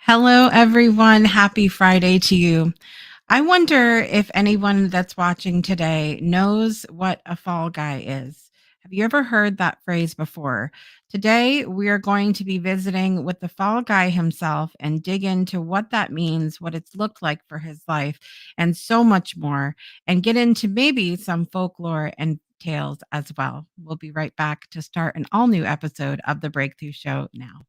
Hello, everyone. Happy Friday to you. I wonder if anyone that's watching today knows what a fall guy is. Have you ever heard that phrase before? Today, we are going to be visiting with the fall guy himself and dig into what that means, what it's looked like for his life, and so much more, and get into maybe some folklore and tales as well. We'll be right back to start an all new episode of The Breakthrough Show now.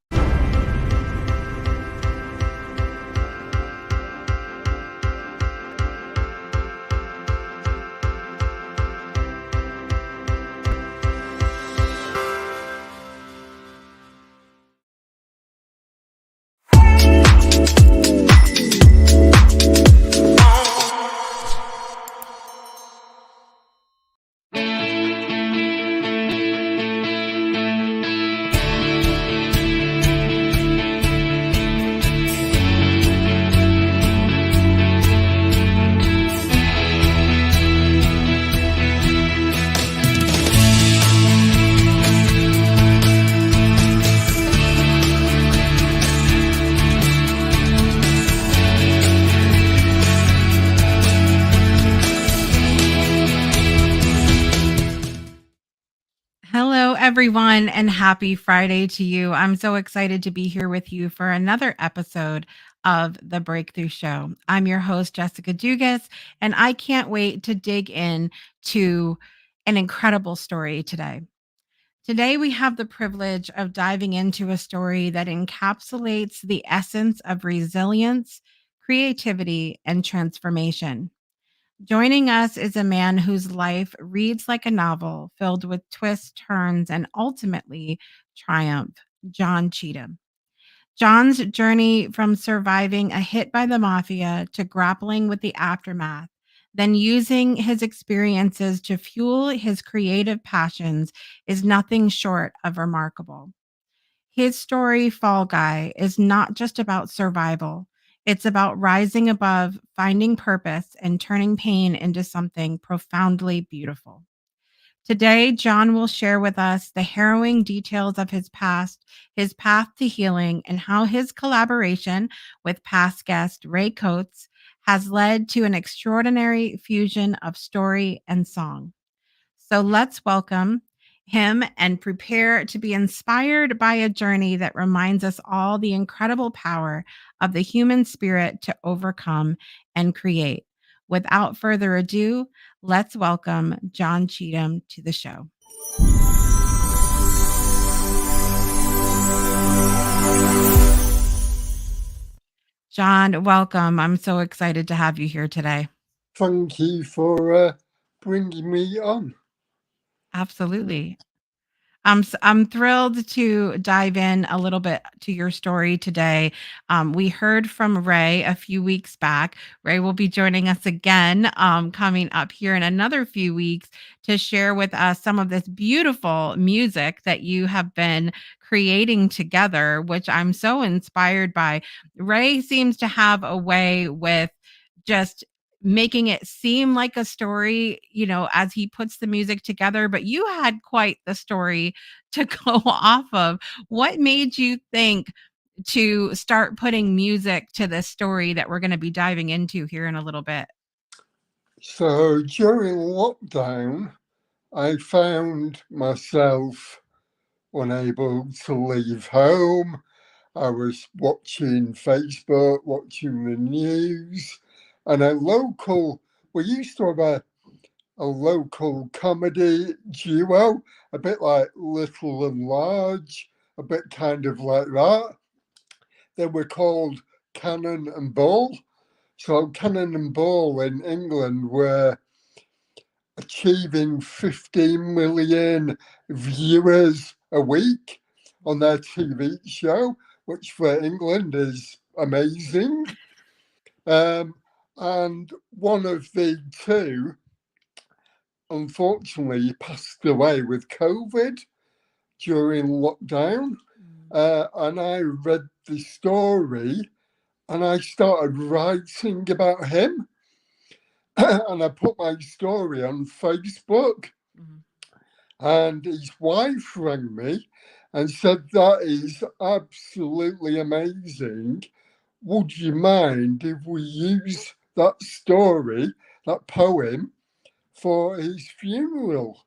Hello, everyone, and happy Friday to you. I'm so excited to be here with you for another episode of The Breakthrough Show. I'm your host, Jessica Dugas, and I can't wait to dig in to an incredible story today. Today, we have the privilege of diving into a story that encapsulates the essence of resilience, creativity, and transformation. Joining us is a man whose life reads like a novel filled with twists, turns, and ultimately triumph, John Cheetham. John's journey from surviving a hit by the mafia to grappling with the aftermath, then using his experiences to fuel his creative passions, is nothing short of remarkable. His story, Fall Guy, is not just about survival. It's about rising above, finding purpose, and turning pain into something profoundly beautiful. Today, John will share with us the harrowing details of his past, his path to healing, and how his collaboration with past guest Ray Coates has led to an extraordinary fusion of story and song. So let's welcome him and prepare to be inspired by a journey that reminds us all the incredible power of the human spirit to overcome and create. Without further ado, let's welcome John Cheetham to the show. John, welcome. I'm so excited to have you here today. Thank you for bringing me on. Absolutely. I'm thrilled to dive in a little bit to your story today. We heard from Ray a few weeks back. Ray will be joining us again coming up here in another few weeks to share with us some of this beautiful music that you have been creating together, which I'm so inspired by. Ray seems to have a way with just making it seem like a story, as he puts the music together, but you had quite the story to go off of. What made you think to start putting music to this story that we're going to be diving into here in a little bit? So during lockdown, I found myself unable to leave home. I was watching Facebook, watching the news, and we used to have a local comedy duo, a bit like Little and Large, a bit kind of like that. They were called Cannon and Ball. So Cannon and Ball in England were achieving 15 million viewers a week on their TV show, which for England is amazing. And one of the two, unfortunately, passed away with COVID during lockdown. And I read the story and I started writing about him. And I put my story on Facebook. And his wife rang me and said, "That is absolutely amazing. would you mind if we use that story, that poem, for his funeral?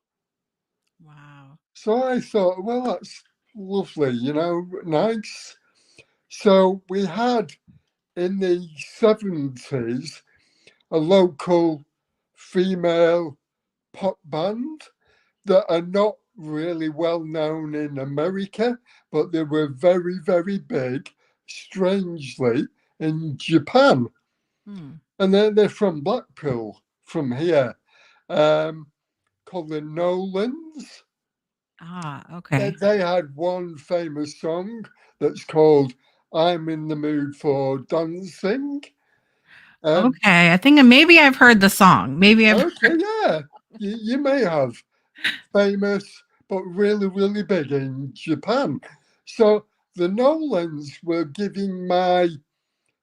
Wow. So I thought, well, that's lovely, nice. So we had in the 70s a local female pop band that are not really well known in America, but they were very, very big, strangely, in Japan. Hmm. And they're from Blackpool, from here, um, called the Nolans. Ah, They, okay. they had one famous song that's called I'm in the Mood for Dancing. Um, Okay. I think maybe I've heard the song. Maybe I've okay, yeah, you may have. Famous, but really, really big in Japan. So the Nolans were giving my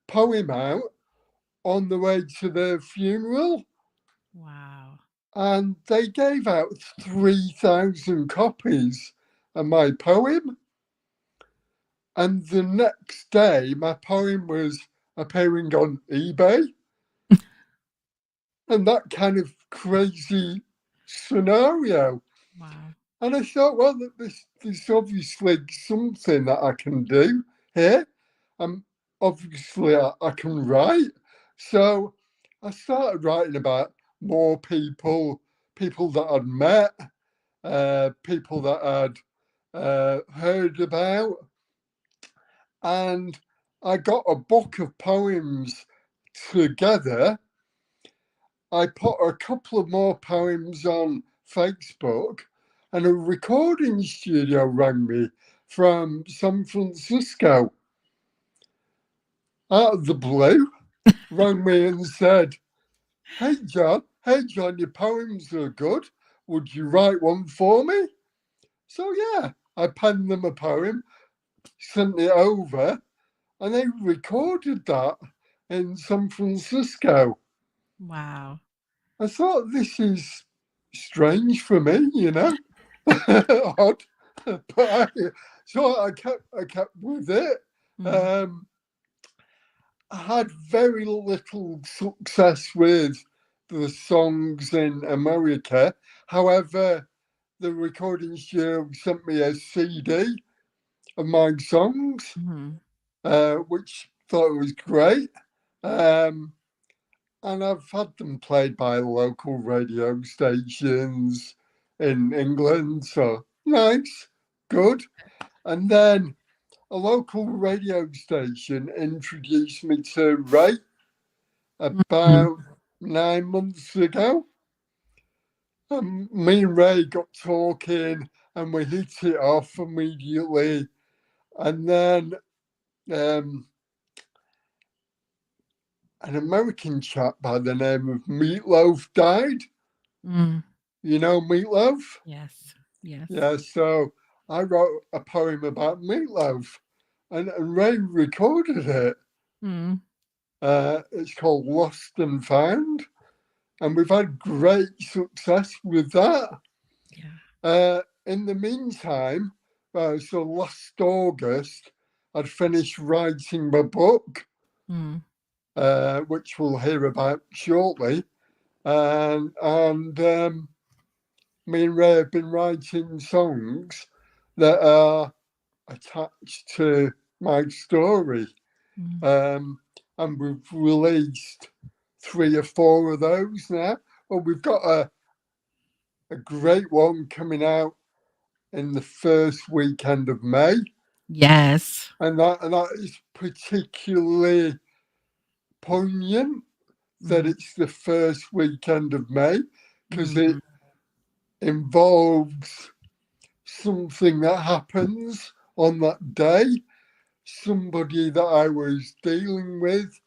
poem out on the way to their funeral, Wow. and they gave out 3,000 copies of my poem. And the next day, my poem was appearing on eBay, and that kind of crazy scenario. Wow. And I thought, well, there's obviously something that I can do here. Obviously, I can write. So I started writing about more people that I'd met, people that I'd heard about. And I got a book of poems together. I put a couple of more poems on Facebook, and a recording studio rang me from San Francisco out of the blue, rang me and said, hey John, your poems are good. Would you write one for me? So yeah, I penned them a poem, sent it over, and they recorded that in San Francisco. Wow. I thought this is strange for me, odd. But so I kept with it. Mm. Um, I had very little success with the songs in America. However, the recording studio sent me a CD of my songs, Mhm. which thought it was great. Um, and I've had them played by local radio stations in England. So nice, good. And then a local radio station introduced me to Ray Mhm. about 9 months ago. Me and Ray got talking and we hit it off immediately. And then um, an American chap by the name of Meatloaf died. Mm. You know Meatloaf? Yes. Yes. Yeah, so I wrote a poem about Meatloaf and Ray recorded it. Mm. It's called Lost and Found, and we've had great success with that. Yeah. In the meantime, so last August, I'd finished writing my book, Mm. which we'll hear about shortly. And me and Ray have been writing songs that are attached to my story. Mm. Um, and we've released 3 or 4 of those now. Well, we've got a great one coming out in the first weekend of May, Yes. and that is particularly poignant that Mm. it's the first weekend of May because it Mm. involves something that happens on that day, somebody that I was dealing with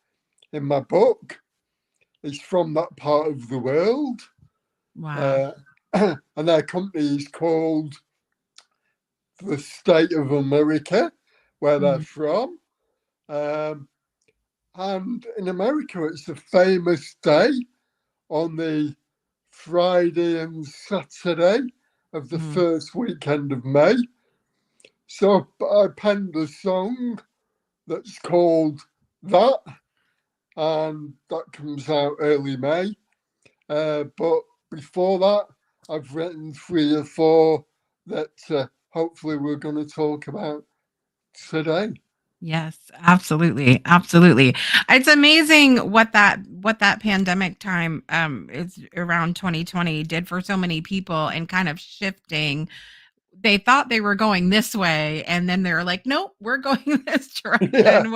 in my book is from that part of the world. Wow. Uh, and their company is called the State of America, where they're Mm. from. Um, and in America, it's a famous day on the Friday and Saturday of the Mm. first weekend of May. So I penned a song that's called that, and that comes out early May. But before that, I've written 3 or 4 that hopefully we're going to talk about today. Yes, absolutely. Absolutely. It's amazing what that pandemic time is around 2020 did for so many people and kind of shifting. They thought they were going this way and then they're like, nope, we're going this direction, Yeah.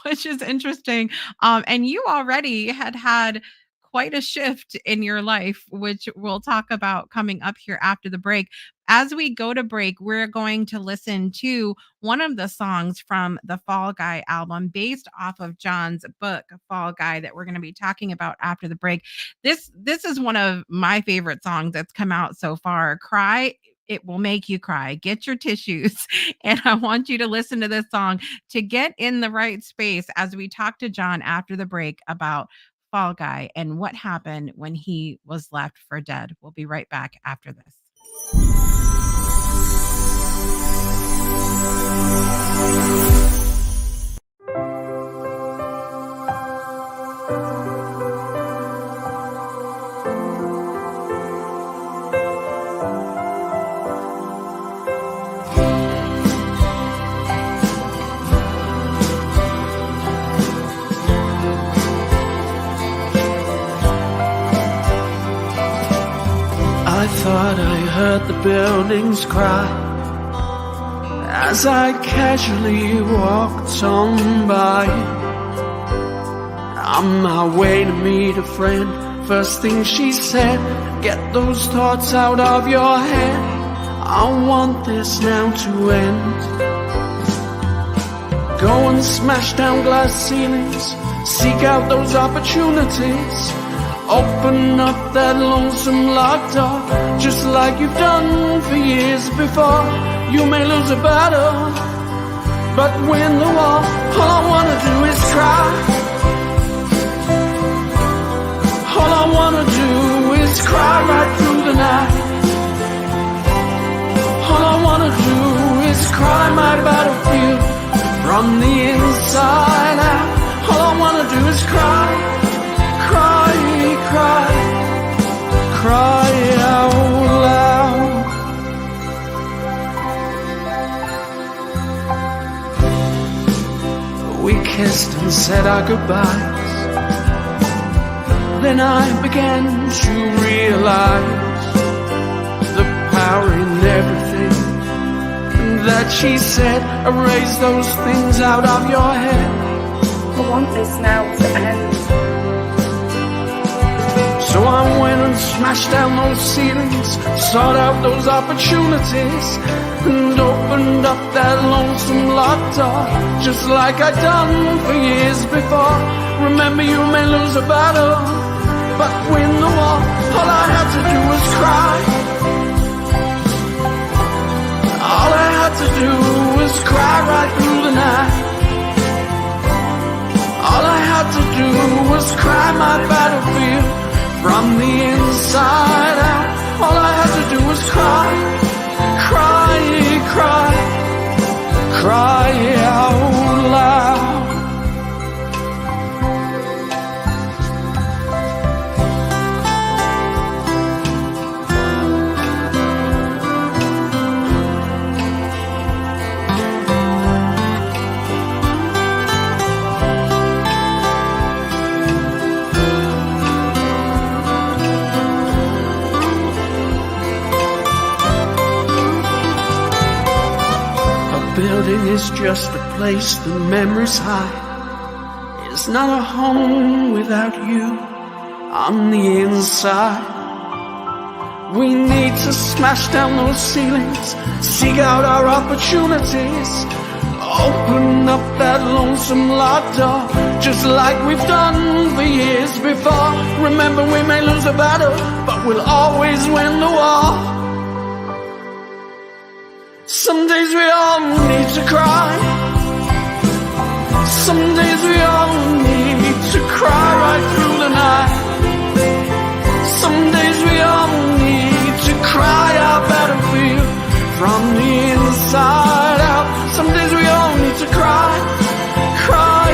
which is interesting. And you already had quite a shift in your life, which we'll talk about coming up here after the break. As we go to break, we're going to listen to one of the songs from the Fall Guy album based off of John's book, Fall Guy, that we're going to be talking about after the break. This is one of my favorite songs that's come out so far. Cry, it will make you cry. Get your tissues. And I want you to listen to this song to get in the right space as we talk to John after the break about Fall Guy and what happened when he was left for dead. We'll be right back after this. I thought I heard the buildings cry as I casually walked on by. On my way to meet a friend, first thing she said, get those thoughts out of your head. I want this now to end. Go and smash down glass ceilings, seek out those opportunities. Open up that lonesome locked door, just like you've done for years before. You may lose a battle, but win the war. All I wanna do is cry. All I wanna do is cry right through the night. All I wanna do is cry my battlefield from the inside out. All I wanna do is cry. Cry, cry, cry out loud. We kissed and said our goodbyes. Then I began to realize the power in everything that she said. Erase those things out of your head. I want this now to end. So I went and smashed down those ceilings, sought out those opportunities, and opened up that lonesome locked door, just like I'd done for years before. Remember, you may lose a battle, but win the war. All I had to do was cry. All I had to do was cry right through the night. All I had to do was cry my battlefield from the inside out. All I had to do was cry, cry, cry, cry out loud. Building is just a place the memories hide. It's not a home without you on the inside. We need to smash down those ceilings, seek out our opportunities, open up that lonesome locked door, just like we've done for years before. Remember, we may lose a battle, but we'll always win the war. Some days we all need to cry. Some days we all need to cry right through the night. Some days we all need to cry our battlefield from the inside out. Some days we all need to cry, cry,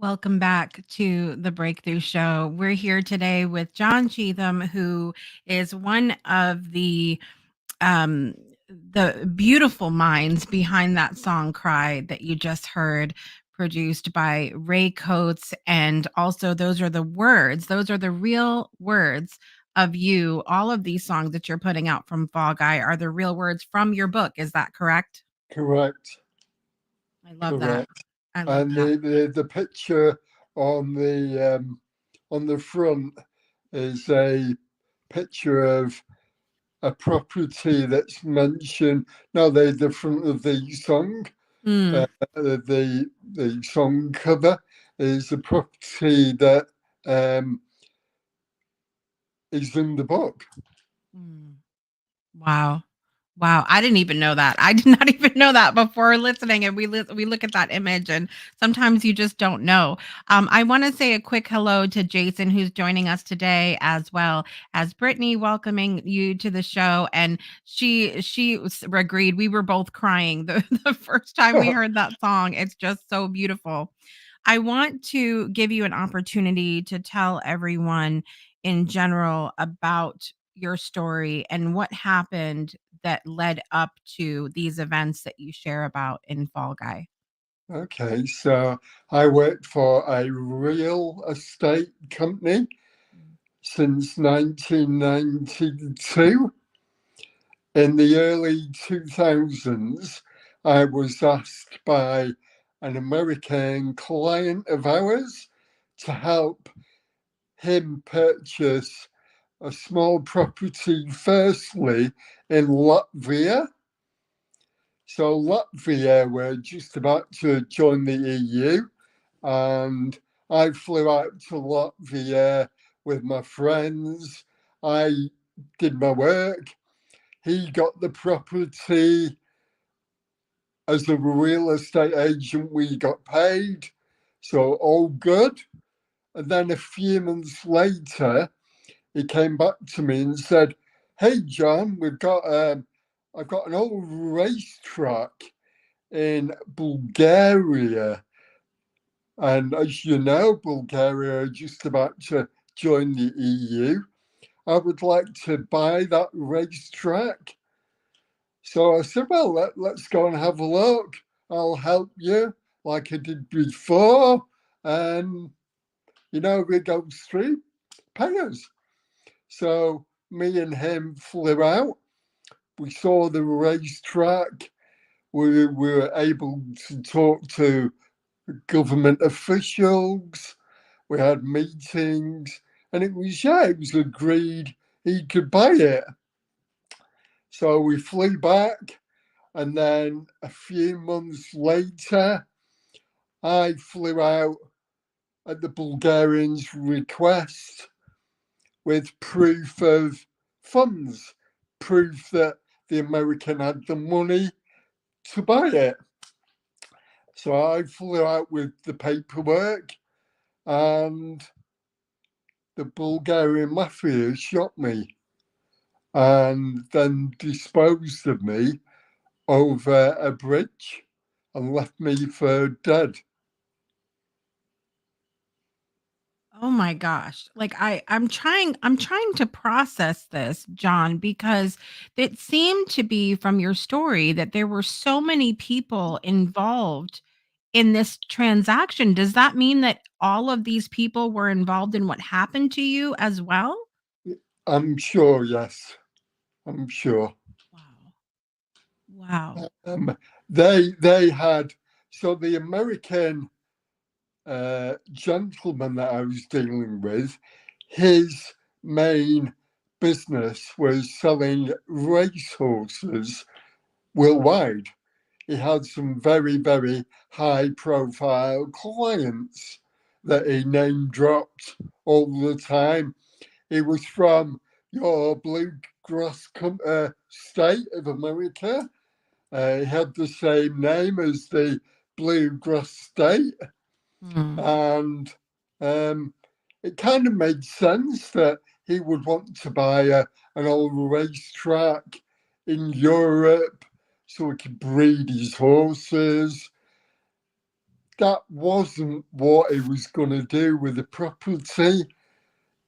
Welcome back to the Breakthrough Show. We're here today with John Cheetham, who is one of um, the beautiful minds behind that song "Cry" that you just heard, produced by Ray Coates, and also those are the words; those are the real words of you. All of these songs that you're putting out from Fall Guy are the real words from your book. Is that correct? Correct. I love that. Correct. I love And that. the picture on the front is a picture of a property that's mentioned. No, the front of the song, Mm, the song cover is a property that is in the book. mm. Wow. Wow, I didn't even know that. I did not even know that before listening, and we look at that image, and sometimes you just don't know. I wanna say a quick hello to Jason, who's joining us today, as well as Brittany, welcoming you to the show, and she agreed. We were both crying the the first time we heard that song. It's just so beautiful. I want to give you an opportunity to tell everyone in general about your story and what happened that led up to these events that you share about in Fall Guy. Okay, so I worked for a real estate company since 1992. In the early 2000s, I was asked by an American client of ours to help him purchase a small property, firstly in Latvia. So, Latvia were just about to join the EU, and I flew out to Latvia with my friends. I did my work. He got the property. As a real estate agent, we got paid. So all good. And then a few months later, he came back to me and said, "Hey, John, I've got an old racetrack in Bulgaria. And as you know, Bulgaria are just about to join the EU. I would like to buy that racetrack." So I said, "Well, let's go and have a look. I'll help you like I did before. And, we go through, pay us." So me and him flew out. We saw the racetrack. We were able to talk to government officials. We had meetings. And it was agreed he could buy it. So we flew back. And then a few months later, I flew out at the Bulgarians' request with proof of funds, proof that the American had the money to buy it. So I flew out with the paperwork, and the Bulgarian mafia shot me and then disposed of me over a bridge and left me for dead. Oh my gosh. Like I'm trying to process this, John, because it seemed to be from your story that there were so many people involved in this transaction. Does that mean that all of these people were involved in what happened to you as well? I'm sure, yes, I'm sure. Wow. Wow. Um, they had, so the American gentleman that I was dealing with, his main business was selling racehorses worldwide. He had some very, very high profile clients that he name dropped all the time. He was from your bluegrass state of America. He had the same name as the bluegrass state. Hmm. And it kind of made sense that he would want to buy an old racetrack in Europe so he could breed his horses. that wasn't what he was going to do with the property.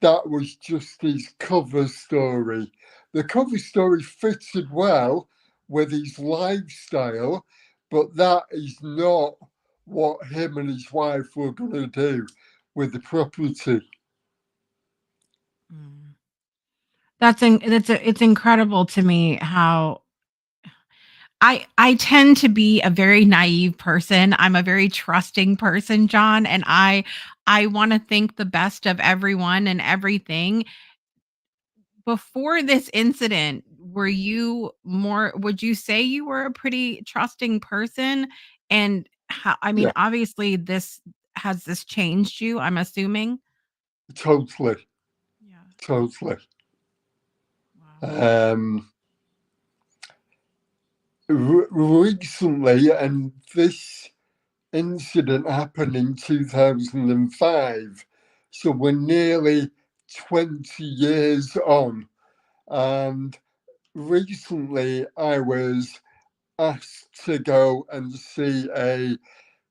That was just his cover story. The cover story fitted well with his lifestyle, but that is not what him and his wife were going to do with the property. It's incredible to me how I tend to be a very naive person. I'm a very trusting person, John, and I want to think the best of everyone and everything. Before this incident, would you say you were a pretty trusting person? And how, I mean, Yeah, obviously this changed you, I'm assuming? totally, Yeah. totally. Wow. Recently, and this incident happened in 2005, so we're nearly 20 years on. And recently, I was asked to go and see a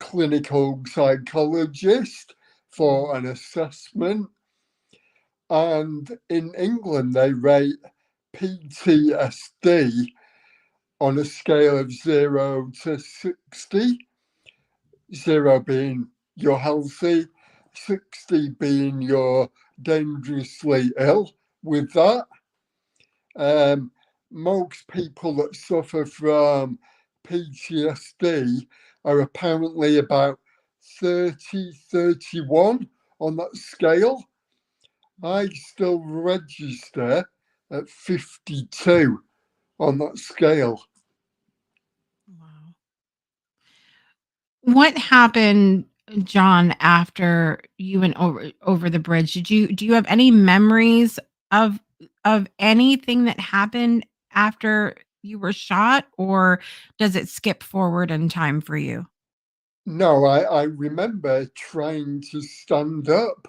clinical psychologist for an assessment. And in England, they rate PTSD on a scale of 0 to 60, 0 being you're healthy, 60 being you're dangerously ill. With that, most people that suffer from PTSD are apparently about 30, 31 on that scale. I still register at 52 on that scale. Wow. What happened, John, after you went over the bridge? Do you have any memories of anything that happened after you were shot, or does it skip forward in time for you? No, I remember trying to stand up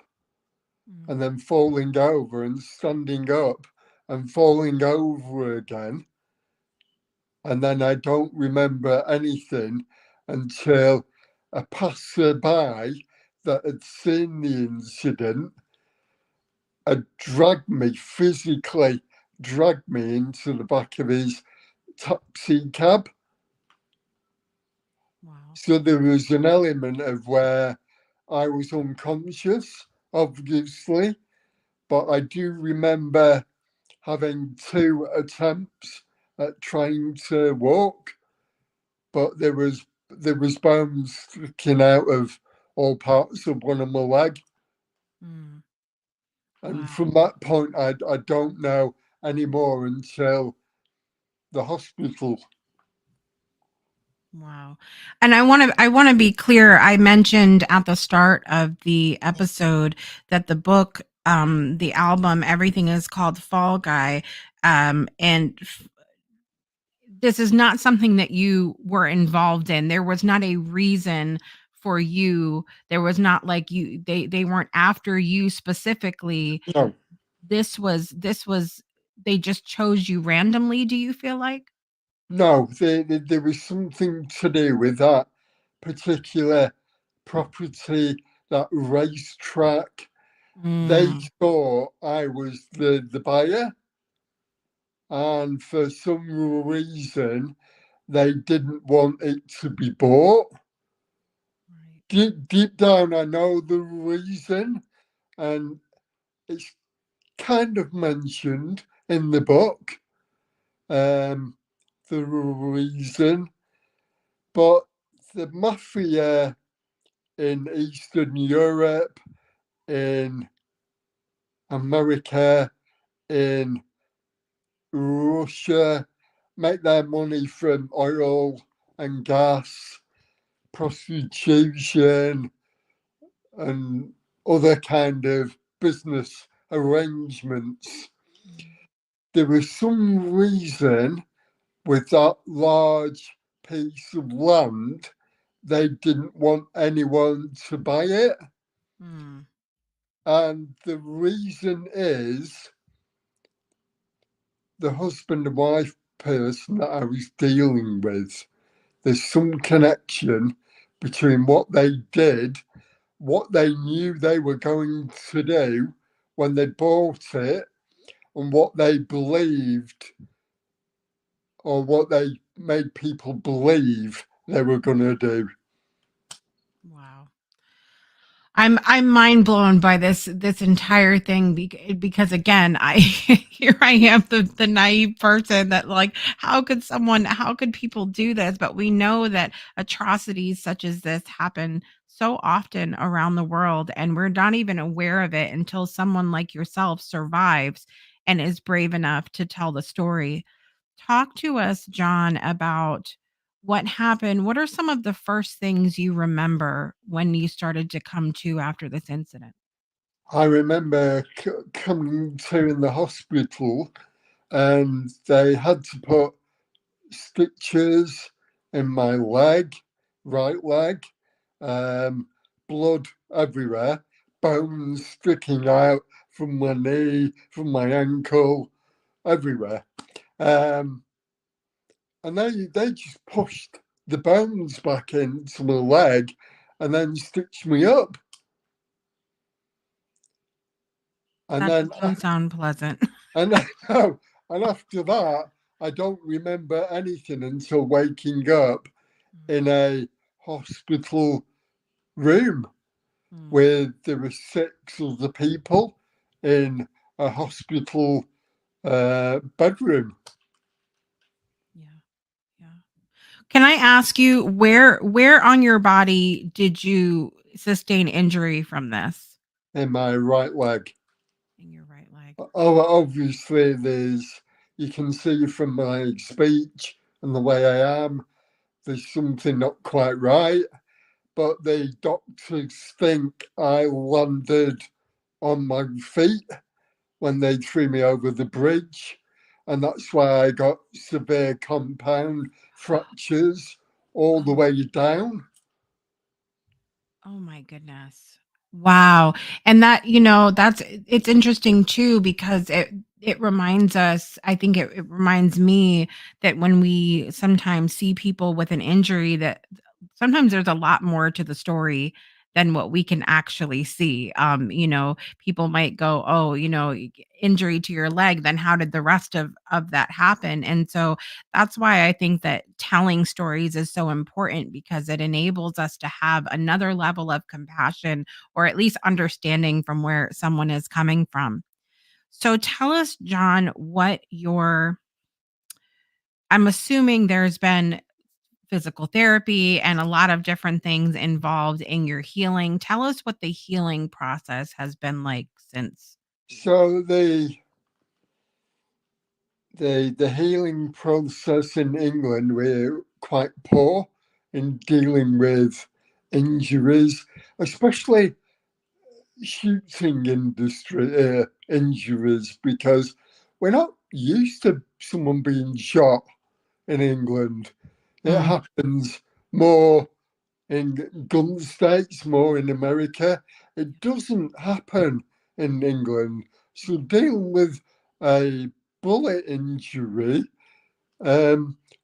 and then falling over and standing up and falling over again. And then I don't remember anything until a passerby that had seen the incident had physically dragged me into the back of his taxi cab. Wow. So there was an element of where I was unconscious, obviously, but I do remember having 2 attempts at trying to walk, but there was bones sticking out of all parts of one of my leg. Mm. And Wow. from that point, I don't know anymore until the hospital. Wow. And I want to be clear. I mentioned at the start of the episode that the book, the album, everything is called Fall Guy. And this is not something that you were involved in. There was not a reason for you. There was not like they weren't after you specifically. No, This was they just chose you randomly, do you feel like? no, there was something to do with that particular property, that racetrack. They Mm, saw I was the buyer, and for some reason, they didn't want it to be bought. right. Deep down, I know the reason, and it's kind of mentioned in the book, the reason. But the mafia in Eastern Europe, in America, in Russia, make their money from oil and gas, prostitution, and other kind of business arrangements. There was some reason with that large piece of land, they didn't want anyone to buy it. Mm, And the reason is the husband and wife person that I was dealing with. There's some connection between what they did, what they knew they were going to do when they bought it, and what they believed, or what they made people believe they were going to do. Wow. I'm mind blown by this entire thing because again, I here I am, the naive person that like how could people do this? But we know that atrocities such as this happen so often around the world, and we're not even aware of it until someone like yourself survives and is brave enough to tell the story. Talk to us, John, about what happened. What are some of the first things you remember when you started to come to after this incident? I remember coming to in the hospital, and they had to put stitches in my leg, right leg, blood everywhere, bones sticking out from my knee, from my ankle, everywhere. And they just pushed the bones back into my leg and then stitched me up. And That then, doesn't sound pleasant. and and after that, I don't remember anything until waking up in a hospital room Mm, where there were 6 other people in a hospital bedroom. yeah, yeah. Can I ask you where on your body did you sustain injury from this? In my right leg. In your right leg. Oh, obviously, you can see from my speech and the way I am, there's something not quite right. But the doctors think I landed on my feet when they threw me over the bridge. And that's why I got severe compound fractures all the Oh, way down. oh my goodness. Wow. And that, it's interesting too because it reminds us, I think it reminds me that when we sometimes see people with an injury that sometimes there's a lot more to the story than what we can actually see. People might go, "Oh, injury to your leg, then how did the rest of that happen?" And so that's why I think that telling stories is so important because it enables us to have another level of compassion or at least understanding from where someone is coming from. So tell us, John, I'm assuming there's been physical therapy and a lot of different things involved in your healing. Tell us what the healing process has been like since. So the healing process in England, we're quite poor in dealing with injuries, especially shooting industry injuries, because we're not used to someone being shot in England. It Mm, happens more in gun states, more in America. It doesn't happen in England. So dealing with a bullet injury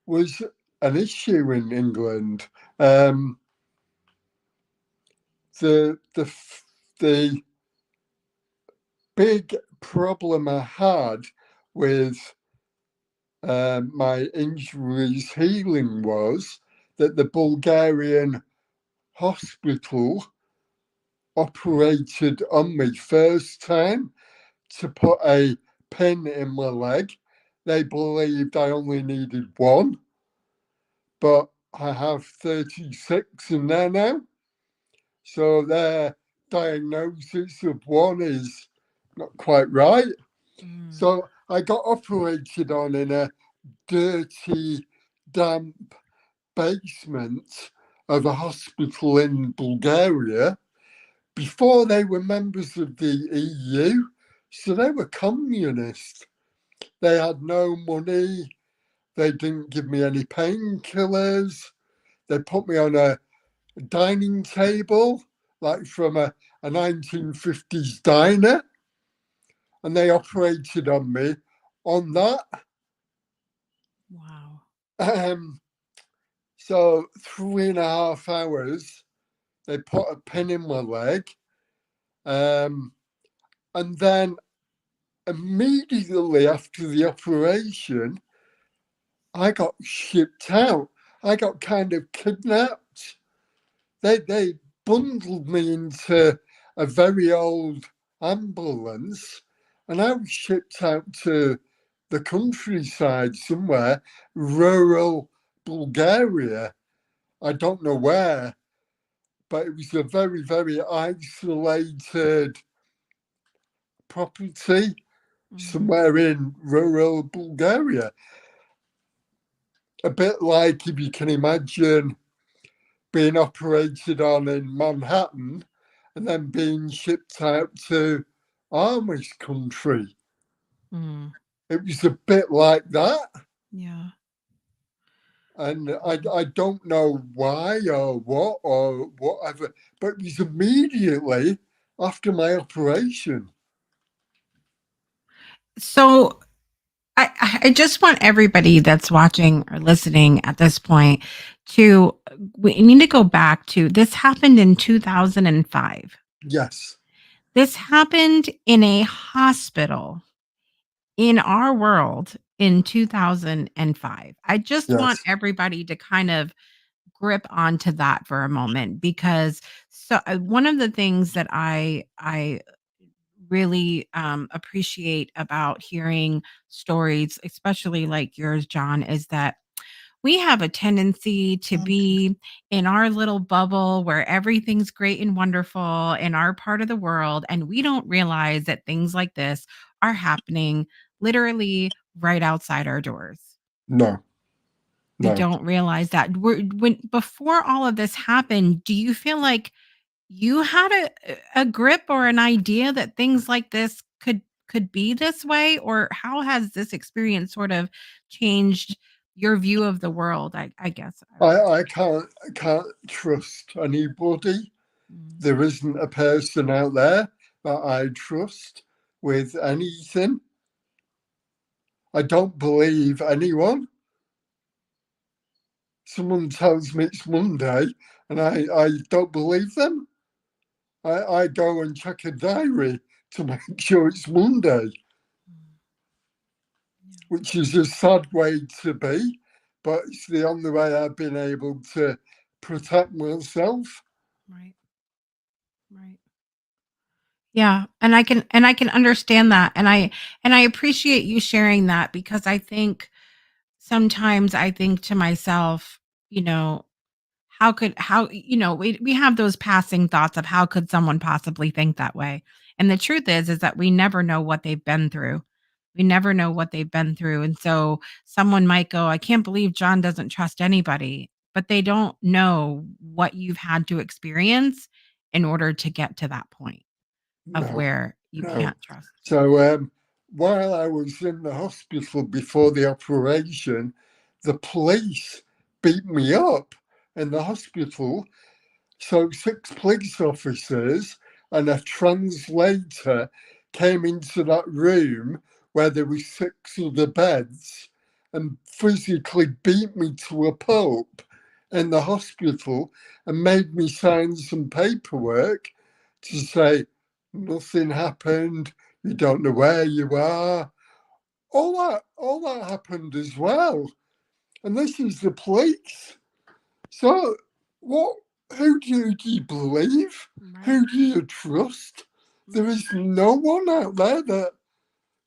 was an issue in England. The the the big problem I had with my injuries healing was that the Bulgarian hospital operated on me first time to put a pin in my leg. They believed I only needed one, but I have 36 in there now. So their diagnosis of one is not quite right. mm, So I got operated on in a dirty, damp basement of a hospital in Bulgaria before they were members of the EU. So they were communist. They had no money. They didn't give me any painkillers. They put me on a dining table, like from a 1950s diner, and they operated on me on that. wow. Um, So 3.5 hours, they put a pin in my leg. And then immediately after the operation, I got shipped out. I got kind of kidnapped. They bundled me into a very old ambulance, and I was shipped out to the countryside somewhere, rural Bulgaria. I don't know where, but it was a very, very isolated property somewhere in rural Bulgaria. A bit like, if you can imagine, being operated on in Manhattan and then being shipped out to Amish country. Mm. It was a bit like that. Yeah. And I don't know why or what or whatever, but it was immediately after my operation. So I just want everybody that's watching or listening at this point to, we need to go back to, this happened in 2005. Yes, This happened in a hospital in our world in 2005. I just want yes, everybody to kind of grip onto that for a moment, because one of the things that I really appreciate about hearing stories, especially like yours, John, is that we have a tendency to be in our little bubble where everything's great and wonderful in our part of the world. And we don't realize that things like this are happening literally right outside our doors. no, We no. don't realize that. When before all of this happened, do you feel like you had a grip or an idea that things like this could be this way? Or how has this experience sort of changed your view of the world? I guess I would. I can't trust anybody. Mm. There isn't a person out there that I trust with anything. I don't believe anyone. Someone tells me it's Monday and I don't believe them. I go and check a diary to make sure it's Monday, which is a sad way to be, but it's the only way I've been able to protect myself. Right. Right. Yeah, and I can understand that, and I appreciate you sharing that, because I think sometimes I think to myself, you know, we have those passing thoughts of how could someone possibly think that way? And the truth is that we never know what they've been through. We never know what they've been through. And so someone might go, I can't believe John doesn't trust anybody, but they don't know what you've had to experience in order to get to that point of No, where you no. can't trust. So while I was in the hospital before the operation, the police beat me up in the hospital. So 6 police officers and a translator came into that room where there were 6 of the beds and physically beat me to a pulp in the hospital and made me sign some paperwork to say nothing happened, you don't know where you are. All that happened as well. And this is the police. So what who do you believe? Right. Who do you trust? There is no one out there that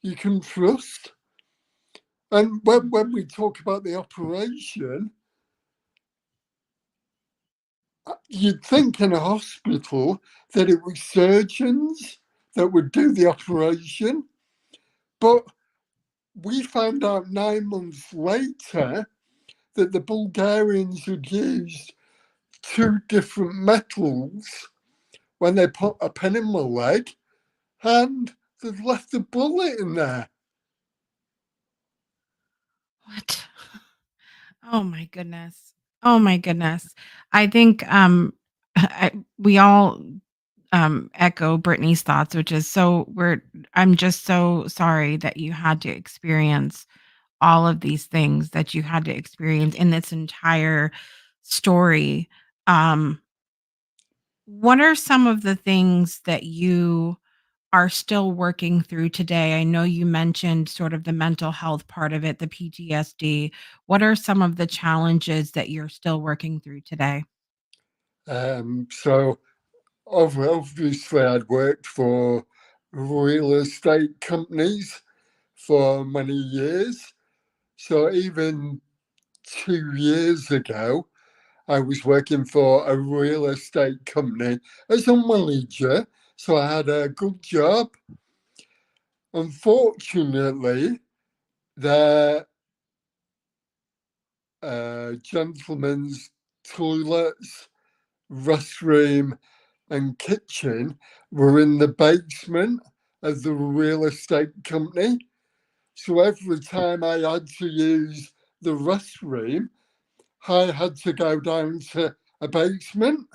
you can trust. And when we talk about the operation, you'd think in a hospital that it was surgeons that would do the operation. But we found out 9 months later that the Bulgarians had used 2 different metals when they put a pin in my leg, and they've left a bullet in there. What? Oh my goodness. Oh my goodness. I think we all echo Brittany's thoughts, which is I'm just so sorry that you had to experience all of these things that you had to experience in this entire story, um, what are some of the things that you are still working through today? I know you mentioned sort of the mental health part of it, the PTSD. What are some of the challenges that you're still working through today? So obviously I'd worked for real estate companies for many years. So even 2 years ago, I was working for a real estate company as a manager. So I had a good job. Unfortunately, the gentlemen's toilets, restroom, and kitchen were in the basement of the real estate company. So every time I had to use the restroom, I had to go down to a basement,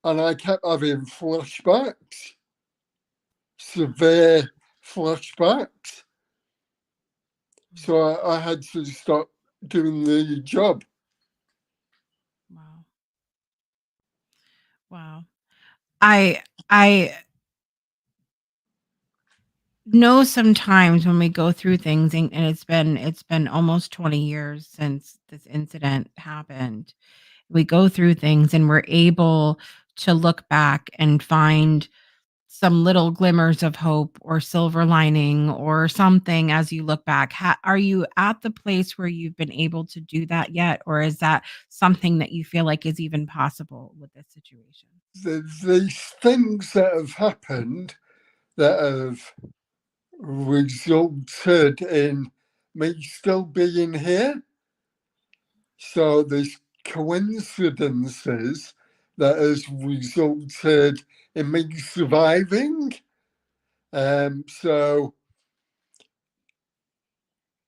and I kept having flashbacks, severe flashbacks. So I had to stop doing the job. Wow. Wow. I know sometimes when we go through things, and it's been almost 20 years since this incident happened. We go through things and we're able to look back and find some little glimmers of hope or silver lining or something as you look back. Are you at the place where you've been able to do that yet? Or is that something that you feel like is even possible with this situation? These things that have happened that have resulted in me still being here. So there's coincidences that has resulted in me surviving. So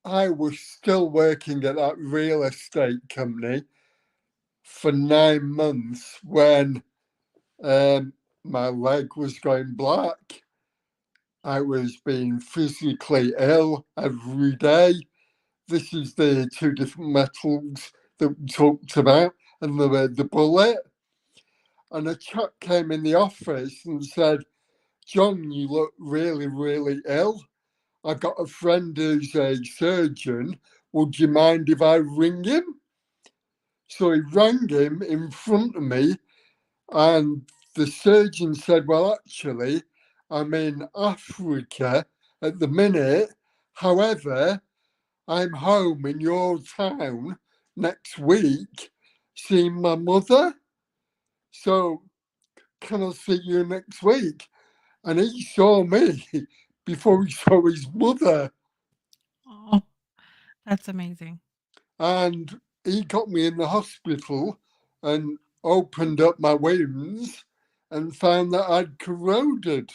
I was still working at that real estate company for 9 months when my leg was going black. I was being physically ill every day. This is the two different metals that we talked about, and the bullet. And a chap came in the office and said, "John, you look really, really ill. I've got a friend who's a surgeon. Would you mind if I ring him?" So he rang him in front of me, and the surgeon said, "Well, actually, I'm in Africa at the minute. However, I'm home in your town next week seeing my mother. So can I see you next week?" And he saw me before he saw his mother. Oh, that's amazing. And he got me in the hospital and opened up my wounds and found that I'd corroded.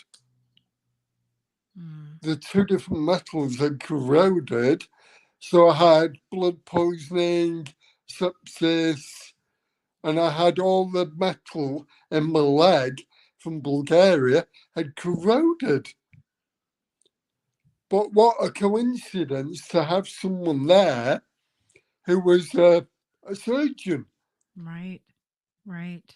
Mm. The two different metals had corroded. So I had blood poisoning, sepsis, and I had all the metal in my leg from Bulgaria had corroded. But what a coincidence to have someone there who was a surgeon. Right. Right.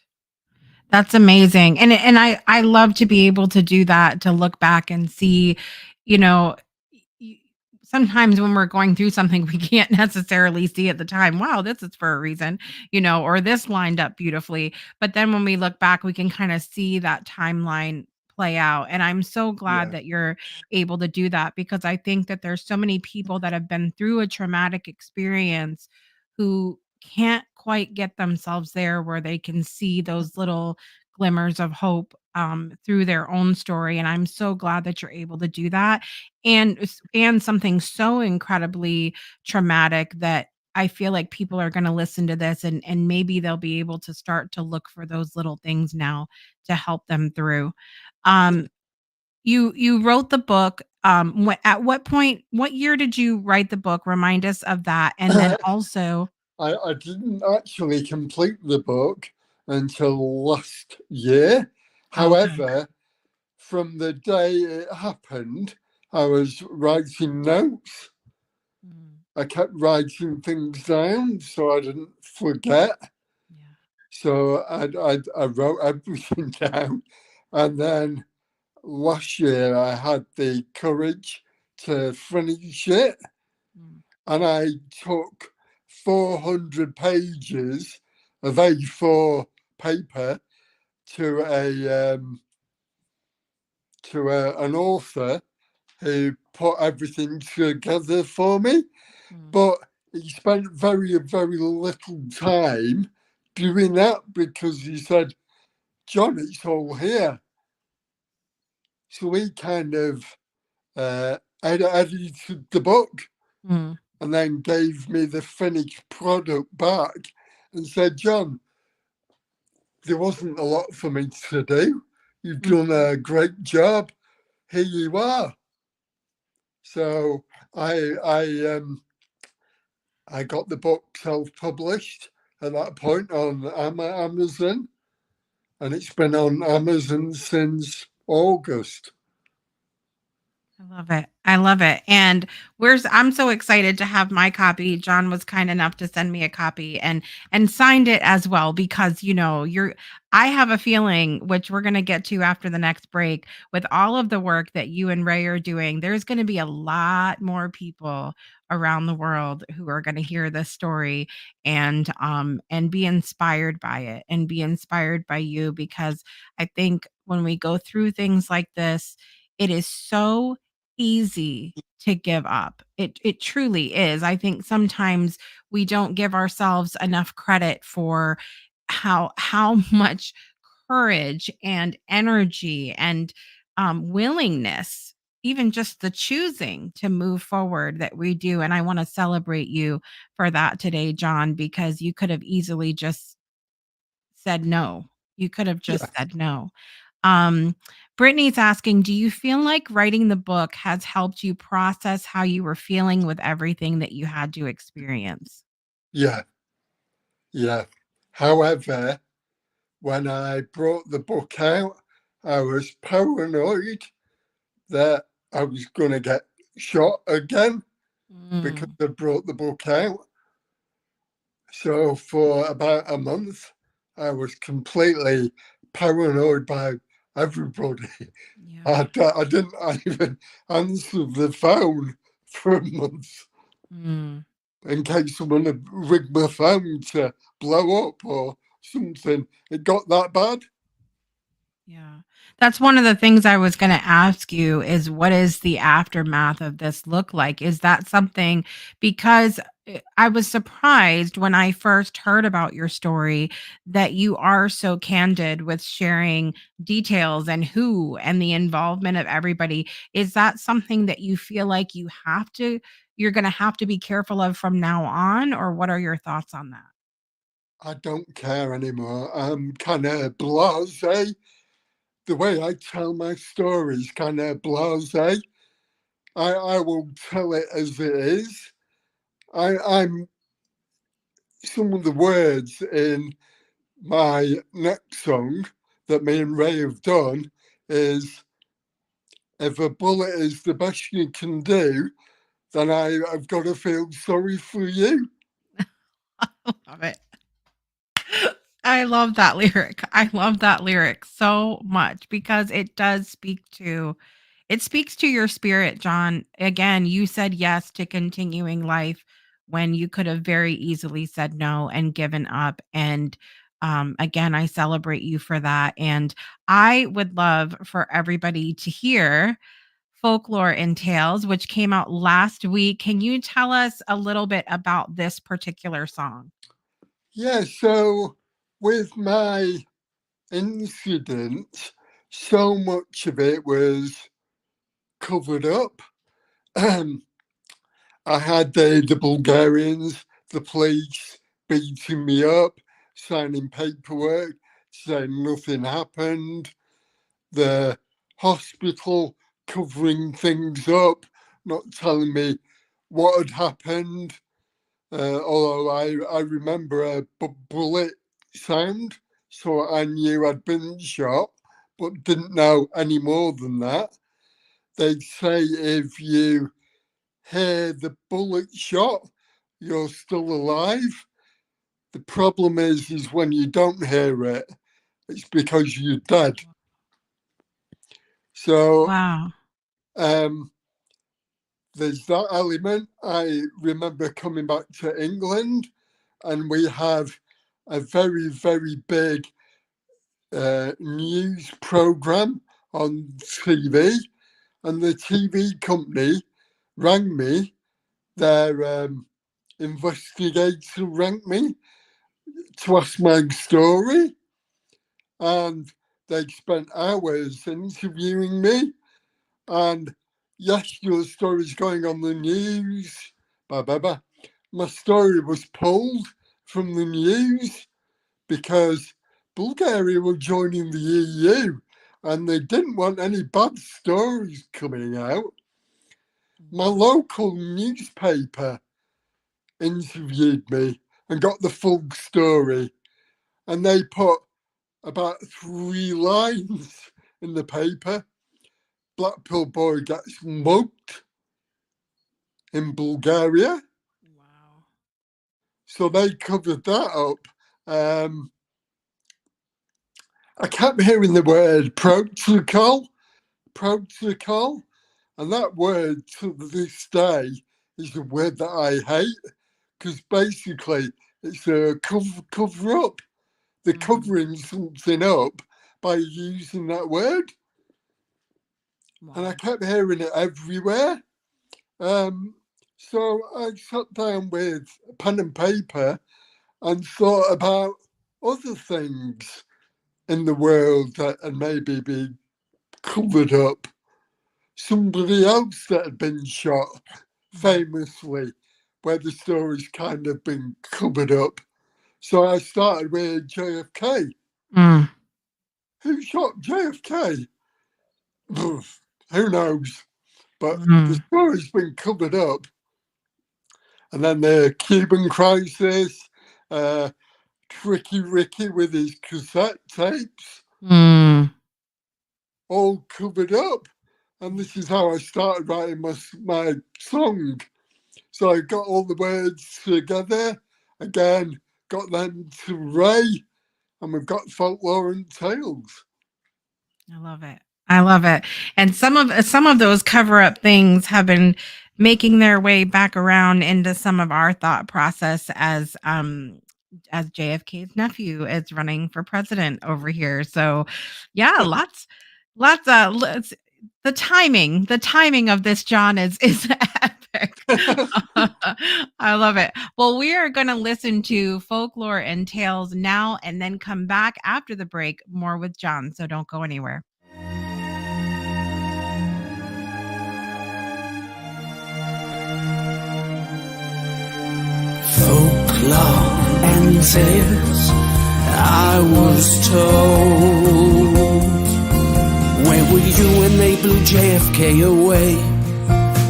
That's amazing. And I love to be able to do that, to look back and see, you know, y- sometimes when we're going through something we can't necessarily see at the time, wow, this is for a reason, or this lined up beautifully. But then when we look back, we can kind of see that timeline play out. And I'm so glad Yeah. that you're able to do that, because I think that there's so many people that have been through a traumatic experience who can't quite get themselves there where they can see those little glimmers of hope through their own story. And I'm so glad that you're able to do that. And something so incredibly traumatic that I feel like people are going to listen to this, and maybe they'll be able to start to look for those little things now to help them through. Um, you wrote the book. At what point, what year did you write the book? Remind us of that, and then also. I didn't actually complete the book until last year. Okay. However, from the day it happened, I was writing notes. Mm. I kept writing things down so I didn't forget. Yeah. So I wrote everything down. And then last year I had the courage to finish it. Mm. And I took 400 pages of A4 paper to an author who put everything together for me. Mm. But he spent very, very little time doing that because he said, John, it's all here. So he kind of edited the book Mm. and then gave me the finished product back and said, John, there wasn't a lot for me to do. You've done a great job. Here you are. So I got the book self-published at that point on Amazon, and it's been on Amazon since August. I love it. I love it. And I'm so excited to have my copy. John was kind enough to send me a copy and signed it as well because I have a feeling, which we're going to get to after the next break, with all of the work that you and Ray are doing, there's going to be a lot more people around the world who are going to hear this story and be inspired by it and be inspired by you, because I think when we go through things like this, it is so easy to give up. It truly is. I think sometimes we don't give ourselves enough credit for how much courage and energy and willingness, even just the choosing to move forward, that we do. And I want to celebrate you for that today, John, because you could have easily just said no. You could have Yeah, just said no. Um, Brittany's asking, do you feel like writing the book has helped you process how you were feeling with everything that you had to experience? yeah, yeah. However, when I brought the book out, I was paranoid that I was going to get shot again because Mm. I brought the book out. So for about a month, I was completely paranoid by everybody. Yeah. I didn't even answer the phone for a month Mm. in case someone had rigged my phone to blow up or something. It got that bad. Yeah. That's one of the things I was going to ask you is, what is the aftermath of this look like? Is that something, because I was surprised when I first heard about your story that you are so candid with sharing details and who and the involvement of everybody. Is that something that you feel like you're going to have to be careful of from now on, or what are your thoughts on that? I don't care anymore. I'm kind of blasé. The way I tell my stories, kind of blasé. I will tell it as it is. I'm some of the words in my next song that me and Ray have done is, if a bullet is the best you can do, then I've got to feel sorry for you. Love it. I love that lyric. I love that lyric so much because it speaks to your spirit, John. Again, you said yes to continuing life when you could have very easily said no and given up. And again, I celebrate you for that. And I would love for everybody to hear Folklore and Tales, which came out last week. Can you tell us a little bit about this particular song? Yeah, so with my incident, so much of it was covered up. I had the Bulgarians, the police beating me up, signing paperwork, saying nothing happened, the hospital covering things up, not telling me what had happened. Although I remember a bullet sound, so I knew I'd been shot, but didn't know any more than that. They'd say if you hear the bullet shot, you're still alive. The problem is when you don't hear it, it's because you're dead. So Wow. There's that element. I remember coming back to England, and we have a very, very big news program on TV, and the TV company rang me. Their investigator rang me to ask my story, and they spent hours interviewing me. And yes, your story's going on the news. My story was pulled from the news because Bulgaria were joining the EU and they didn't want any bad stories coming out. My local newspaper interviewed me and got the full story, and they put about 3 lines in the paper. Blackpool boy gets mugged in Bulgaria. Wow. So they covered that up. I kept hearing the word protocol, and that word to this day is a word that I hate, because basically it's a cover up. They're covering something up by using that word. Wow. And I kept hearing it everywhere. So I sat down with pen and paper and thought about other things in the world that had maybe been covered up. Somebody else that had been shot famously, where the story's kind of been covered up. So I started with JFK. Who shot JFK? Who knows? But the story's been covered up. And then the Cuban crisis, Tricky Ricky with his cassette tapes, all covered up. And this is how I started writing my song. So I got all the words together, again, got them to Ray, and we've got Folklore Tales. I love it. I love it. And some of those cover-up things have been making their way back around into some of our thought process as JFK's nephew is running for president over here. So yeah, lots the timing of this, John, is epic. I love it. Well, we are going to listen to Folklore and Tales now and then come back after the break more with John. So don't go anywhere. Folklore and tales, I was told. Where were you when they blew JFK away?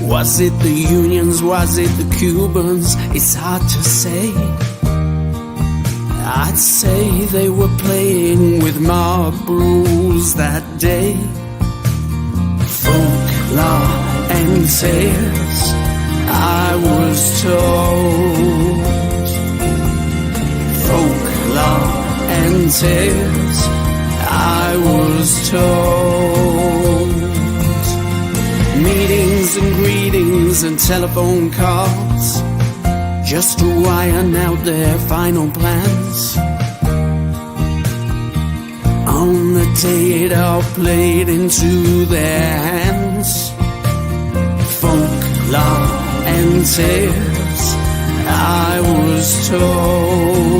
Was it the Unions, was it the Cubans? It's hard to say. I'd say they were playing with mob rules that day. Folklore and tales, I was told. Folklore and tales, I was told. Meetings and greetings and telephone calls, just to iron out their final plans. On the day it all played into their hands. Folklore and tales, I was told.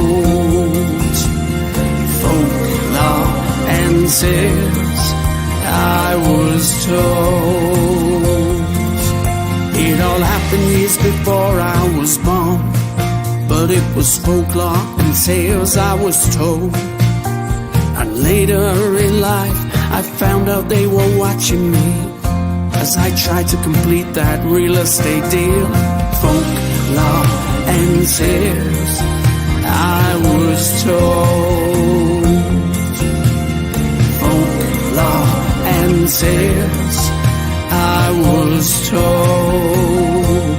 Folklore and tales, I was told. It all happened years before I was born, but it was folklore and tales I was told. And later in life I found out they were watching me as I tried to complete that real estate deal. Folklore and tales, I was told. Folklore and tales, I was told.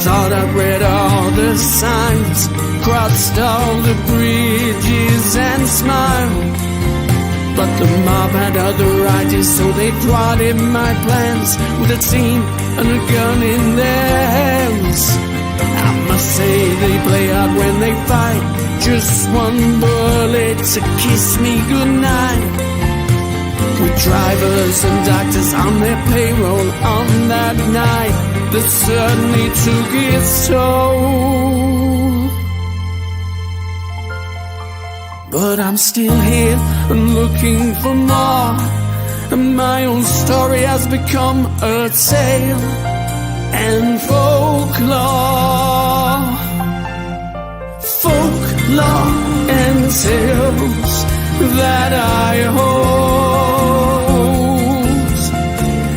thought I'd read all the signs, crossed all the bridges and smiled. But the mob had other ideas, so they thwarted my plans with a team and a gun in their hands. I must say they play hard when they fight, just one bullet to kiss me goodnight. With drivers and doctors on their payroll on that night, that suddenly took its toll. But I'm still here and looking for more, and my own story has become a tale and folklore. Folklore and tales that I hold.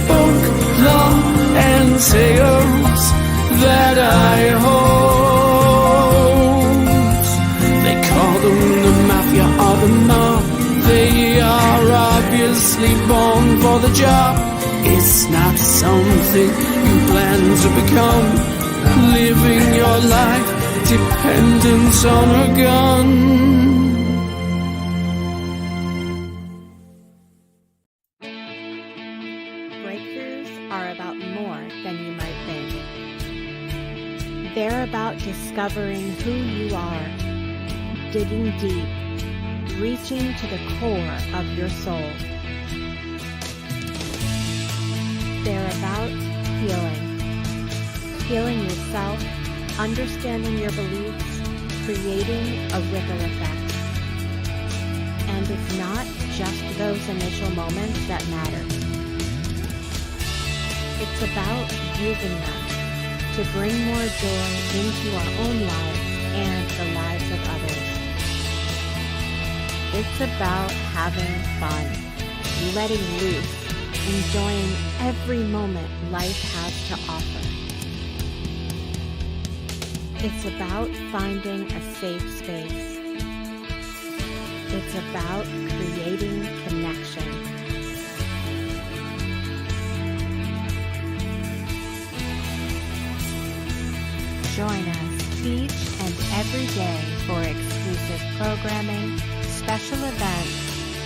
Folklore and tales that I hold. They call them the mafia or the mob. They are obviously born for the job. It's not something you plan to become, living your life dependent on a gun. Breakthroughs are about more than you might think. They're about discovering who you are, digging deep, reaching to the core of your soul. They're about healing yourself, understanding your beliefs, creating a ripple effect. And it's not just those initial moments that matter. It's about using them to bring more joy into our own lives and the lives of others. It's about having fun, letting loose, enjoying every moment life has to offer. It's about finding a safe space. It's about creating connection. Join us each and every day for exclusive programming, special events,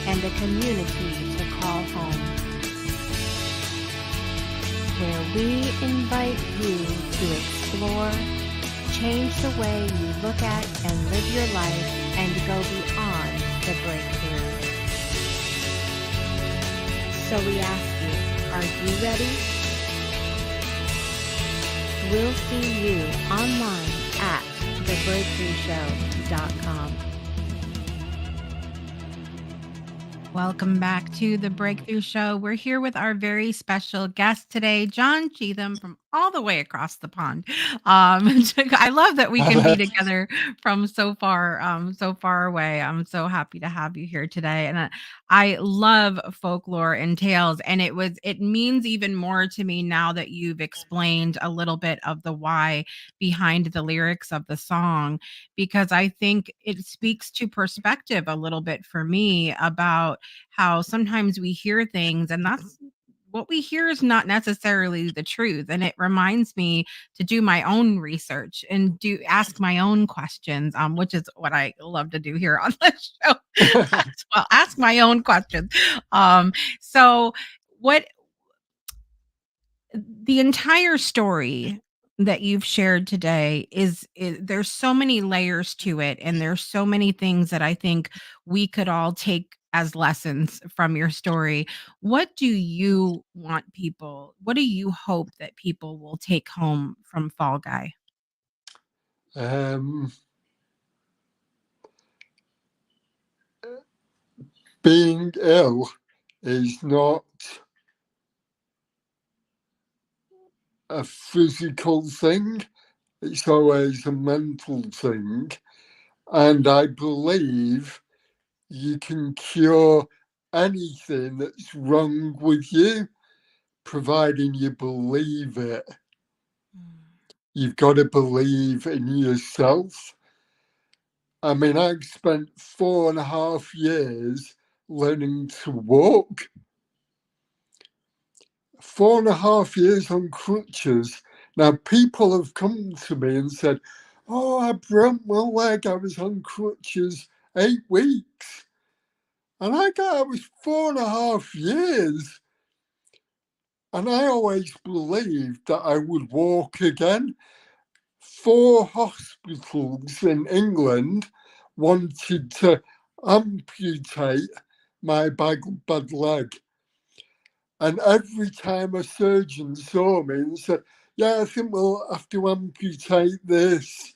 and a community to call home, where we invite you to explore, change the way you look at and live your life, and go beyond the breakthrough. So we ask you, are you ready? We'll see you online at thebreakthroughshow.com. Welcome back to the Breakthrough Show. We're here with our very special guest today, John Cheetham, from all the way across the pond. I love that we can be together from so far away. I'm so happy to have you here today, and I love folklore and tales. And it means even more to me now that you've explained a little bit of the why behind the lyrics of the song, because I think it speaks to perspective a little bit for me about how sometimes we hear things and that's what we hear is not necessarily the truth. And it reminds me to do my own research and ask my own questions, which is what I love to do here on this show. Well, ask my own questions. So what the entire story that you've shared today is there's so many layers to it, and there's so many things that I think we could all take as lessons from your story. What do you hope that people will take home from Fall Guy? Being ill is not a physical thing, it's always a mental thing. And I believe you can cure anything that's wrong with you, providing you believe it. You've got to believe in yourself. I mean, I've spent 4.5 years learning to walk. 4.5 years on crutches Now, people have come to me and said, "Oh, I broke my leg. I was on crutches 8 weeks." And I was 4.5 years. And I always believed that I would walk again. 4 hospitals in England wanted to amputate my bad leg. And every time a surgeon saw me and said, "Yeah, I think we'll have to amputate this,"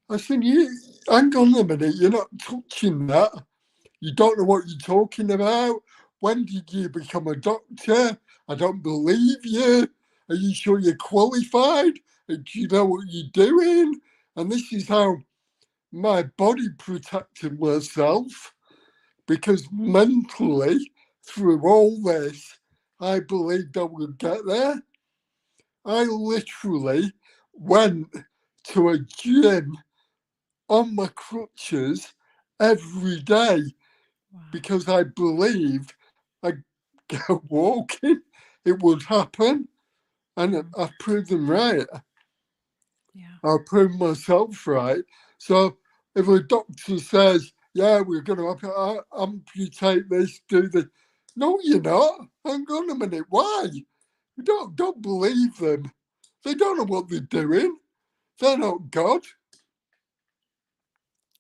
I said, hang on a minute, you're not touching that. You don't know what you're talking about. When did you become a doctor? I don't believe you. Are you sure you're qualified? Do you know what you're doing? And this is how my body protected myself, because mentally, through all this, I believed I would get there. I literally went to a gym on my crutches every day because I believed I'd go walking, it would happen. And I proved them right. Yeah. I proved myself right. So if a doctor says, "Yeah, we're going to amputate this, do this," no, you're not. Hang on a minute. Why? You don't believe them. They don't know what they're doing. They're not God.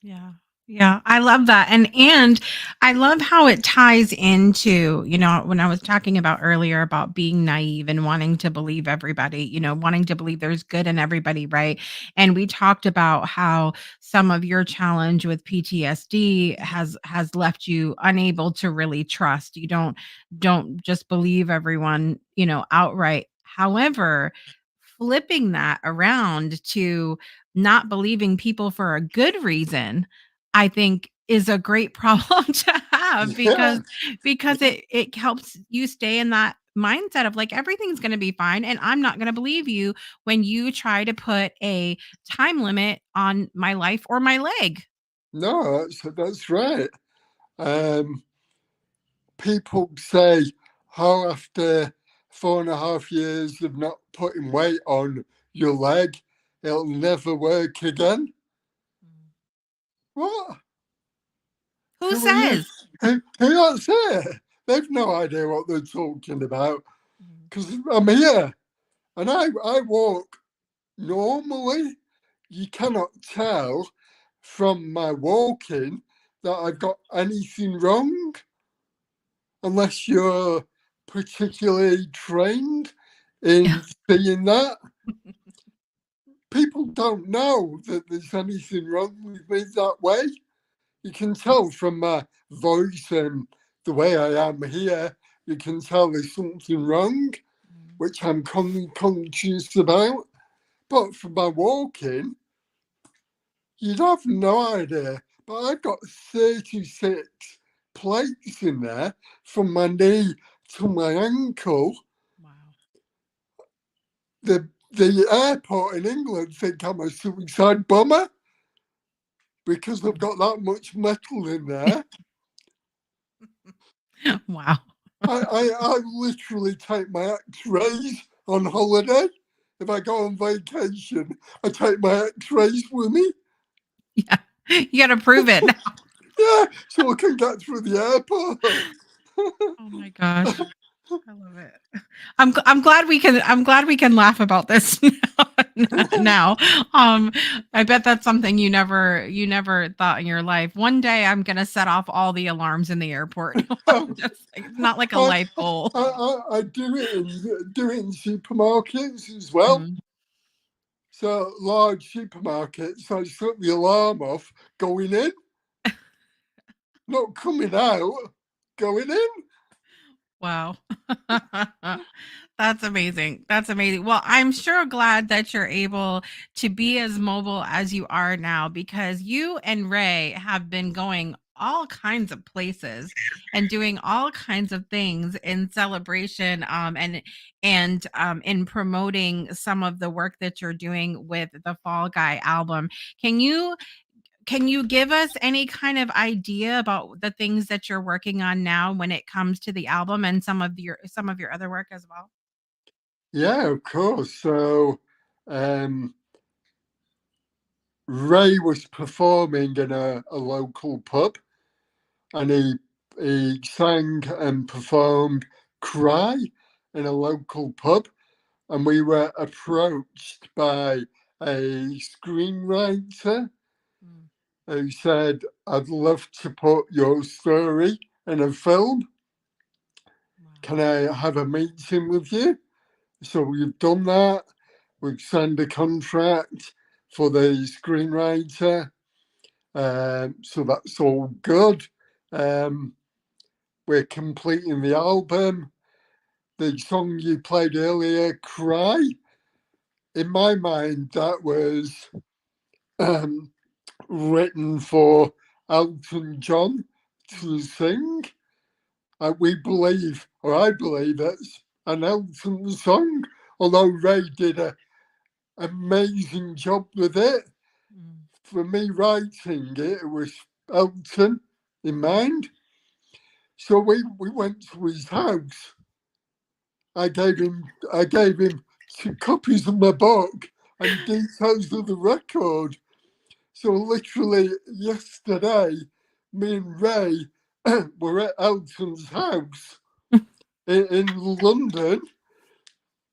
Yeah. Yeah, I love that. And I love how it ties into, when I was talking about earlier about being naive and wanting to believe everybody, wanting to believe there's good in everybody, right? And we talked about how some of your challenge with PTSD has left you unable to really trust. You don't just believe everyone, outright. However, flipping that around to not believing people for a good reason, I think is a great problem to have Yeah, because it helps you stay in that mindset of like everything's going to be fine and I'm not going to believe you when you try to put a time limit on my life or my leg. no, that's right. Um, People say, how after 4.5 years of not putting weight on your leg, it'll never work again. What? Who Who are you? says? Who that's it? They've no idea what they're talking about. Because I'm here and I walk normally. You cannot tell from my walking that I've got anything wrong unless you're particularly trained in seeing that. People don't know that there's anything wrong with me that way. You can tell from my voice and the way I am here, you can tell there's something wrong, which I'm conscious about. But for my walking, you'd have no idea. But I've got 36 plates in there from my knee to my ankle. Wow. The airport in England think I'm a suicide bomber because I've got that much metal in there. Wow. I literally take my x-rays on holiday. If I go on vacation, I take my x-rays with me. Yeah. You got to prove it. Yeah, so I can get through the airport. Oh my gosh. I love it. I'm glad we can laugh about this now. I bet that's something you never thought in your life. One day I'm gonna set off all the alarms in the airport. Just like, it's not like a life goal. I do it in supermarkets as well. Mhm. So large supermarkets, I set the alarm off going in, not coming out, going in. Wow. That's amazing. That's amazing. Well, I'm sure glad that you're able to be as mobile as you are now because you and Ray have been going all kinds of places and doing all kinds of things in celebration and in promoting some of the work that you're doing with the Fall Guy album. Can you can you give us any kind of idea about the things that you're working on now when it comes to the album and some of your other work as well? Yeah, of course. So Ray was performing in a local pub, and he sang and performed Cry in a local pub, and we were approached by a screenwriter who said, I'd love to put your story in a film. Can I have a meeting with you? So we've done that. We've signed a contract for the screenwriter. So that's all good. We're completing the album. The song you played earlier, Cry, in my mind, that was written for Elton John to sing. We believe, or I believe, it's an Elton song, although Ray did an amazing job with it. For me writing it, it was Elton in mind. So we went to his house. I gave him 2 copies of my book and details of the record. So literally yesterday, me and Ray were at Elton's house in London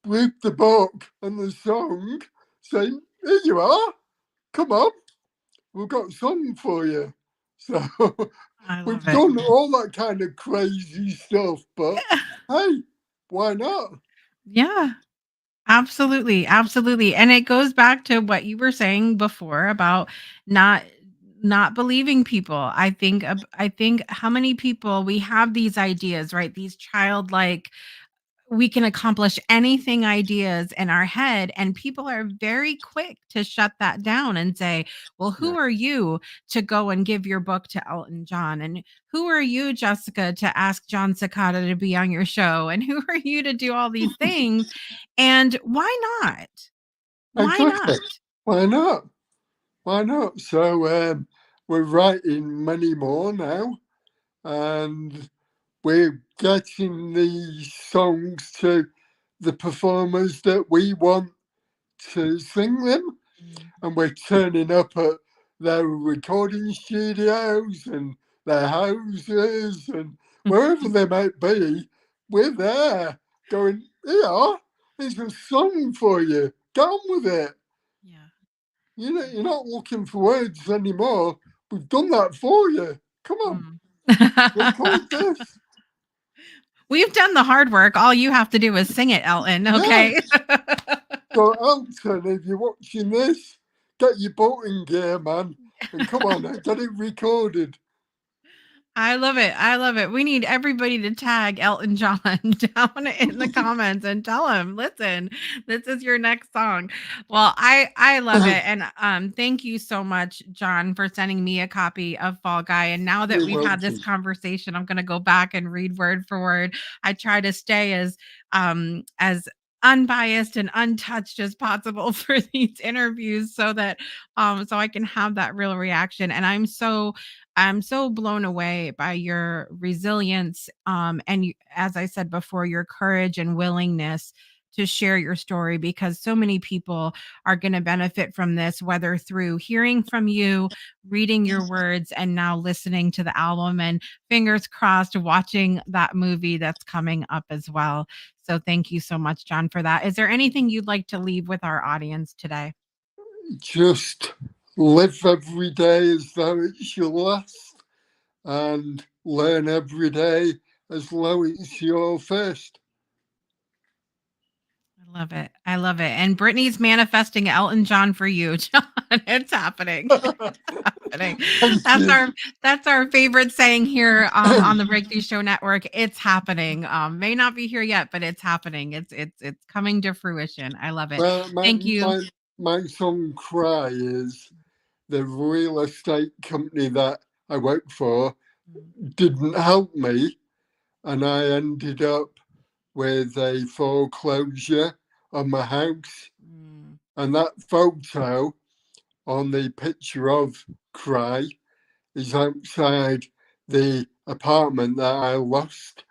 with the book and the song, saying, here you are, come on, we've got a song for you. So we've done all that kind of crazy stuff, but hey, why not? Yeah. Absolutely, absolutely. And it goes back to what you were saying before about not believing people. I think how many people we have these ideas, right? These childlike we can accomplish anything ideas in our head, and people are very quick to shut that down and say, well, who are you to go and give your book to Elton John, and who are you, Jessica, to ask John Cicada to be on your show, and who are you to do all these things? And why Exactly. not? Why not? Why not? So we're writing many more now, and we're getting these songs to the performers that we want to sing them, and we're turning up at their recording studios and their houses and wherever they might be. We're there going, here, there's a song for you, get on with it. You're not looking for words anymore. We've done that for you. Come on, record this. We've done the hard work. All you have to do is sing it, Elton. Okay. So Elton, if you're watching this, get your boating gear, man, and come on, get it recorded. I love it. I love it. We need everybody to tag Elton John down in the comments and tell him, listen, this is your next song. Well, I love it. And thank you so much, John, for sending me a copy of Fall Guy. And now that we've had this conversation, I'm gonna go back and read word for word. I try to stay as unbiased and untouched as possible for these interviews so that so I can have that real reaction. And I'm so blown away by your resilience, and as I said before, your courage and willingness to share your story, because so many people are going to benefit from this, whether through hearing from you, reading your words, and now listening to the album, and fingers crossed, watching that movie that's coming up as well. So thank you so much, John, for that. Is there anything you'd like to leave with our audience today? Just live every day as though it's your last, and learn every day as though it's your first. I love it. I love it. And Brittany's manifesting Elton John for you, John. It's happening. It's happening. That's our favorite saying here on the Breakthrough Show Network. It's happening. May not be here yet, but it's happening. It's coming to fruition. I love it. Well, Thank you. My song Cry is the real estate company that I work for didn't help me, and I ended up with a foreclosure on my house. And that photo on the picture of Cry is outside the apartment that I lost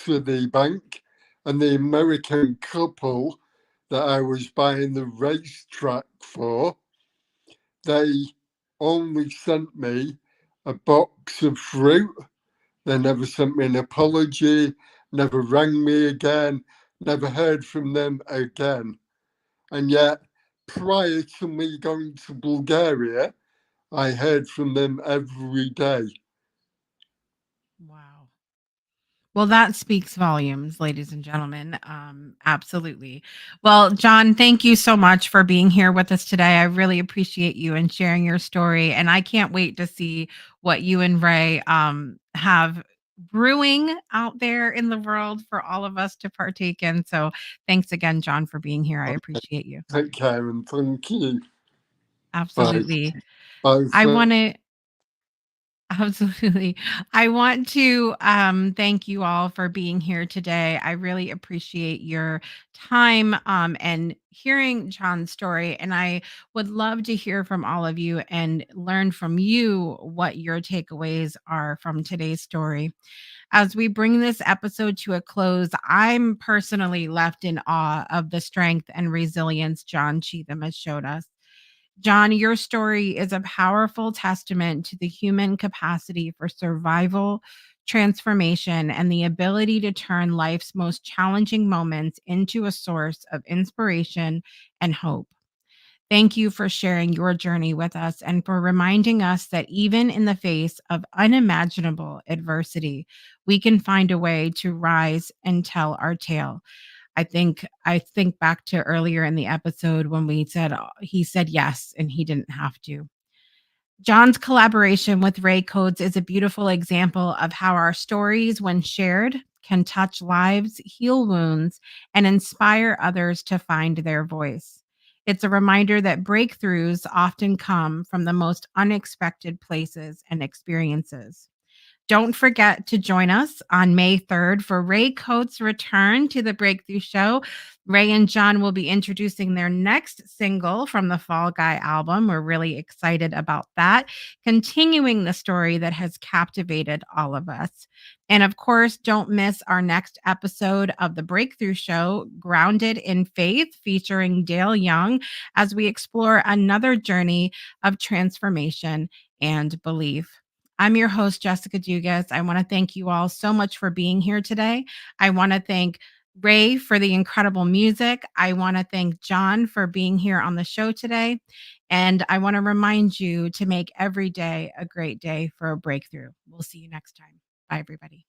to the bank. And the American couple that I was buying the racetrack for, they only sent me a box of fruit. They never sent me an apology, never rang me again, never heard from them again. And yet, prior to me going to Bulgaria, I heard from them every day. Wow. Well, that speaks volumes, ladies and gentlemen. Absolutely. Well, John, thank you so much for being here with us today. I really appreciate you and sharing your story. And I can't wait to see what you and Ray have brewing out there in the world for all of us to partake in. So thanks again, John, for being here. I appreciate you. Take care and thank you. Absolutely. Bye. I want to. Absolutely. I want to thank you all for being here today. I really appreciate your time and hearing John's story. And I would love to hear from all of you and learn from you what your takeaways are from today's story. As we bring this episode to a close, I'm personally left in awe of the strength and resilience John Cheetham has showed us. John, your story is a powerful testament to the human capacity for survival, transformation, and the ability to turn life's most challenging moments into a source of inspiration and hope. Thank you for sharing your journey with us and for reminding us that even in the face of unimaginable adversity, we can find a way to rise and tell our tale. I think back to earlier in the episode when we said he said yes and he didn't have to. John's collaboration with Ray Codes is a beautiful example of how our stories, when shared, can touch lives, heal wounds, and inspire others to find their voice. It's a reminder that breakthroughs often come from the most unexpected places and experiences. Don't forget to join us on May 3rd for Ray Coates' return to the Breakthrough Show. Ray and John will be introducing their next single from the Fall Guy album. We're really excited about that, continuing the story that has captivated all of us. And of course, don't miss our next episode of the Breakthrough Show, Grounded in Faith, featuring Dale Young, as we explore another journey of transformation and belief. I'm your host, Jessica Dugas. I want to thank you all so much for being here today. I want to thank Ray for the incredible music. I want to thank John for being here on the show today. And I want to remind you to make every day a great day for a breakthrough. We'll see you next time. Bye, everybody.